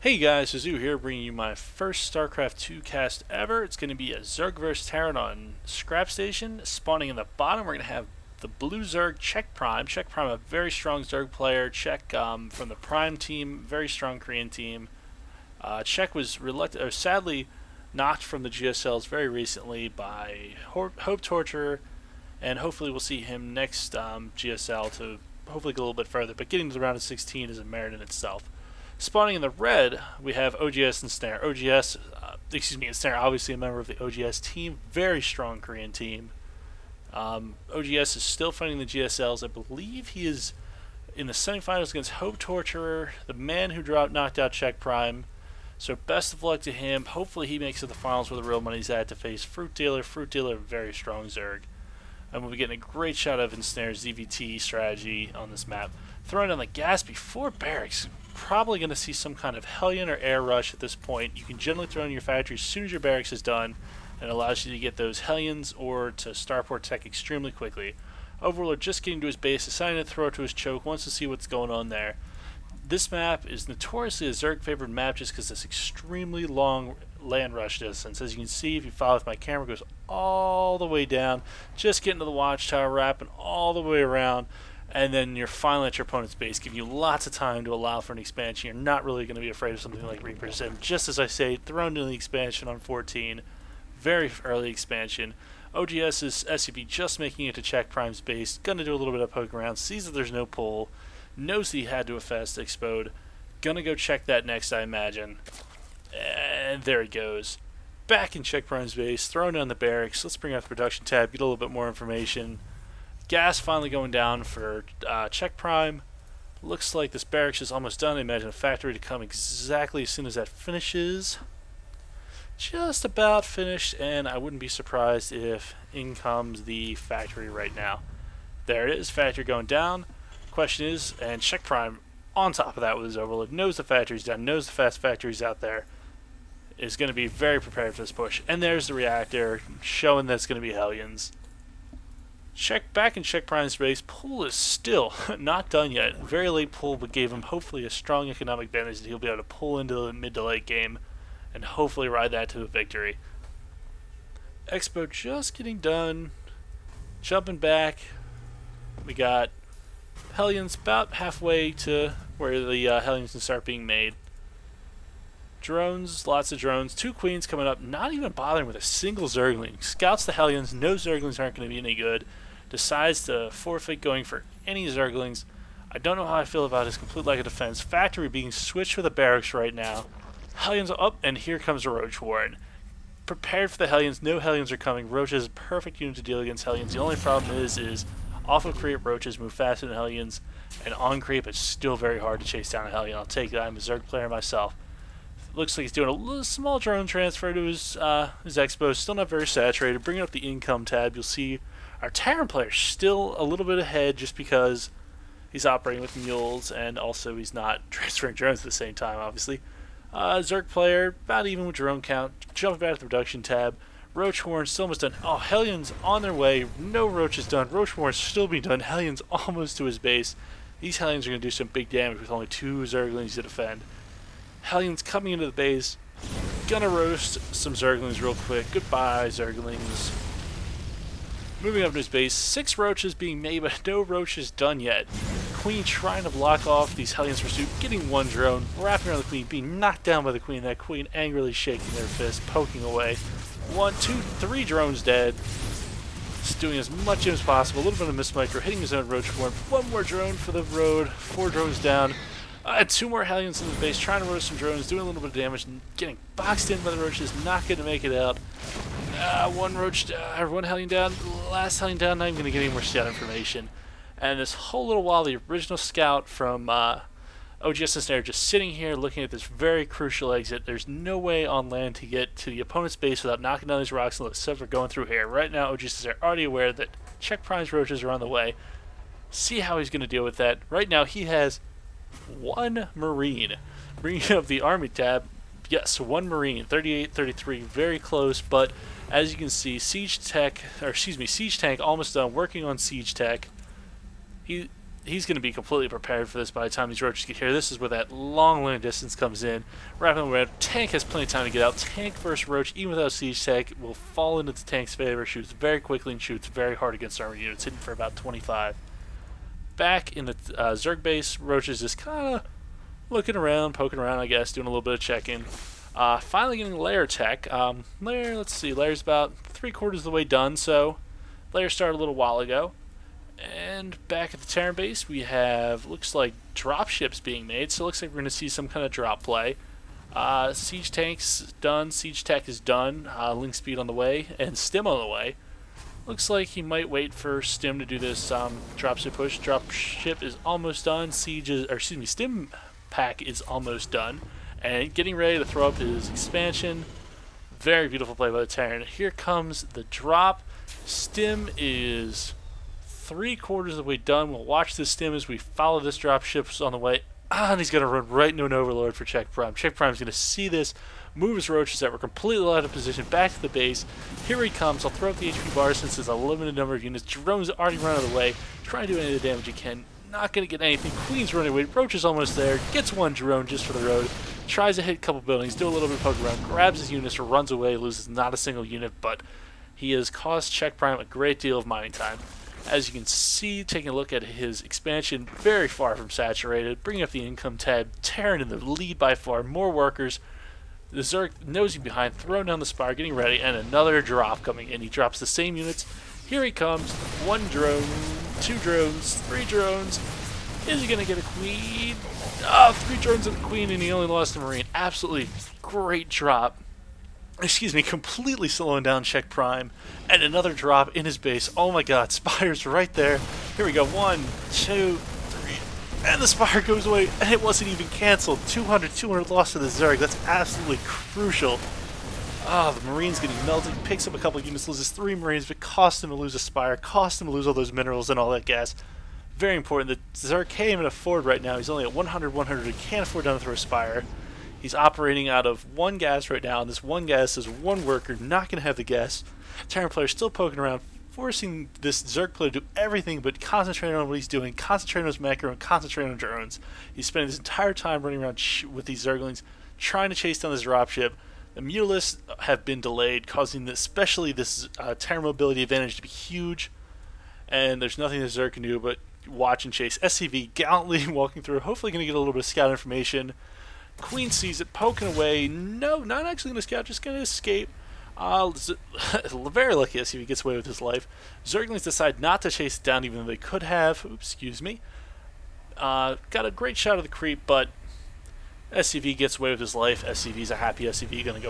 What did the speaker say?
Hey guys, Zoo here, bringing you my first Starcraft 2 cast ever. It's going to be a Zerg vs Terran on Scrap Station. Spawning in the bottom, we're going to have the blue Zerg, CheckPrime. CheckPrime, a very strong Zerg player. Check from the Prime team, very strong Korean team. Check was sadly knocked from the GSLs very recently by Hope Torture, and hopefully we'll see him next GSL to hopefully go a little bit further. But getting to the round of 16 is a merit in itself. Spawning in the red, we have oGsEnsnare. Ensnare, obviously a member of the OGS team. Very strong Korean team. OGS is still fighting the GSLs. I believe he is in the semifinals against Hope Torturer, the man who knocked out CheckPrime. So best of luck to him. Hopefully he makes it to the finals where the real money's at to face Fruit Dealer. Fruit Dealer, very strong Zerg. And we'll be getting a great shot of Ensnare's ZVT strategy on this map. Throwing down the gas before barracks. Probably going to see some kind of Hellion or air rush at this point. You can generally throw in your factory as soon as your barracks is done, and it allows you to get those Hellions or to starport tech extremely quickly. Overlord just getting to his base, deciding to throw it to his choke, wants to see what's going on there. This map is notoriously a Zerg favored map just because this extremely long land rush distance. As you can see, if you follow with my camera, it goes all the way down, just getting to the watchtower, wrapping all the way around, and then you're finally at your opponent's base, giving you lots of time to allow for an expansion. You're not really going to be afraid of something like Reaper's. And just as I say, thrown in the expansion on 14, very early expansion. OGS's SCP just making it to CheckPrime's base, going to do a little bit of poke around, sees that there's no pull, knows that he had to have fast explode, going to go check that next, I imagine. And there he goes. Back in CheckPrime's base, throwing down the barracks. Let's bring out the production tab, get a little bit more information. Gas finally going down for CheckPrime. Looks like this barracks is almost done. I imagine a factory to come exactly as soon as that finishes. Just about finished, and I wouldn't be surprised if in comes the factory right now. There it is, factory going down. Question is, and CheckPrime on top of that with his overload, knows the factory's done, knows the fast factory's out there, is going to be very prepared for this push. And there's the reactor, showing that it's going to be Hellions. Back in CheckPrime's base, pull is still not done yet. Very late pull, but gave him hopefully a strong economic advantage that he'll be able to pull into the mid to late game and hopefully ride that to a victory. Expo just getting done. Jumping back, we got Hellions about halfway to where the Hellions can start being made. Drones, lots of drones. 2 queens coming up, not even bothering with a single Zergling. Scouts the Hellions, no Zerglings aren't going to be any good. Decides to forfeit going for any Zerglings. I don't know how I feel about his complete lack of defense. Factory being switched for the barracks right now. Hellions up, and here comes a Roach Warren. Prepared for the Hellions, no Hellions are coming. Roach is a perfect unit to deal against Hellions. The only problem is off of creep, Roaches move faster than Hellions, and on creep it's still very hard to chase down a Hellion. I'll take that, I'm a Zerg player myself. Looks like he's doing a little small drone transfer to his expo. Still not very saturated. Bringing up the income tab, you'll see our Terran player still a little bit ahead just because he's operating with mules and also he's not transferring drones at the same time, obviously. Zerg player, about even with drone count. Jumping back to the production tab. Roach Warren still almost done. Oh, Hellions on their way. No Roaches done. Roach Warren still being done. Hellions almost to his base. These Hellions are going to do some big damage with only 2 Zerglings to defend. Hellions coming into the base. Gonna roast some Zerglings real quick. Goodbye, Zerglings. Moving up to his base. 6 Roaches being made, but no Roaches done yet. Queen trying to block off these Hellions' pursuit. Getting 1 drone. Wrapping around the Queen. Being knocked down by the Queen. That Queen angrily shaking their fist. Poking away. 1, 2, 3 drones dead. Just doing as much as possible. A little bit of miss micro. Hitting his own Roach form. 1 more drone for the road. 4 drones down. 2 more Hellions in the base, trying to roast some drones, doing a little bit of damage, and getting boxed in by the Roaches, not going to make it out. 1 Hellion down, last Hellion down, not even going to get any more scout information. And this whole little while, the original scout from oGsEnsnare just sitting here looking at this very crucial exit. There's no way on land to get to the opponent's base without knocking down these rocks unless stuff are going through here. Right now, oGsEnsnare already aware that CheckPrime's Roaches are on the way. See how he's going to deal with that. Right now, he has 1 Marine. Bringing up the Army tab, yes, 1 Marine, 38, 33, very close, but as you can see, Siege Tank almost done, working on Siege Tech. He he's going to be completely prepared for this by the time these roaches get here. This is where that long line of distance comes in. Wrapping around. Tank has plenty of time to get out. Tank versus roach, even without siege tech, will fall into the tank's favor. Shoots very quickly and shoots very hard against armor units, hitting for about 25. Back in the Zerg base, roach is just kind of looking around, poking around, I guess, doing a little bit of checking. Finally getting layer tech. Let's see, layer's about 3/4 of the way done, so layer started a little while ago. And back at the Terran base, we have, looks like, drop ships being made, so it looks like we're going to see some kind of drop play. Siege tank's done, siege tech is done, link speed on the way, and stim on the way. Looks like he might wait for stim to do this drop ship push. Drop ship is almost done, stim pack is almost done, and getting ready to throw up his expansion. Very beautiful play by the Terran. Here comes the drop. Stim is 3/4 of the way done. We'll watch this stim as we follow this drop ships on the way. And he's going to run right into an overlord for CheckPrime. CheckPrime's going to see this, move his roaches that were completely out of position back to the base. Here he comes. I'll throw up the HP bar since there's a limited number of units. Drone's already run out of the way. Trying to do any of the damage he can. Not going to get anything. Queen's running away. Roach is almost there. Gets one drone just for the road. Tries to hit a couple buildings. Do a little bit of poke around. Grabs his units, runs away. Loses not a single unit, but he has cost CheckPrime a great deal of mining time. As you can see, taking a look at his expansion, very far from saturated. Bringing up the income tab, Terran in the lead by far, more workers. The Zerg nosing behind, throwing down the spire, getting ready, and another drop coming in. He drops the same units. Here he comes. 1 drone, 2 drones, 3 drones. Is he going to get a queen? Oh, 3 drones and a queen, and he only lost a marine. Absolutely great drop. Excuse me, completely slowing down CheckPrime, and another drop in his base. Oh my god, Spire's right there. Here we go, 1, 2, 3, and the Spire goes away, and it wasn't even cancelled. 200 lost to the Zerg. That's absolutely crucial. Ah, the Marine's getting melted. He picks up a couple of units, loses 3 Marines, but cost him to lose a Spire, cost him to lose all those minerals and all that gas. Very important. The Zerg can't even afford right now. He's only at 100. He can't afford to throw a Spire. He's operating out of 1 gas right now, and this 1 gas is 1 worker, not going to have the gas. Terran player still poking around, forcing this Zerg player to do everything but concentrating on what he's doing, concentrating on his macro, and concentrating on drones. He's spending this entire time running around with these Zerglings, trying to chase down this dropship. The Mutalisks have been delayed, causing especially this Terran mobility advantage to be huge, and there's nothing the Zerg can do but watch and chase. SCV gallantly walking through, hopefully going to get a little bit of scout information. Queen sees it, poking away. No, not actually going to scout, just going to escape. Very lucky SCV gets away with his life. Zerglings decide not to chase it down, even though they could have. Oops, excuse me. Got a great shot of the creep, but SCV gets away with his life. SCV's a happy SCV, going to go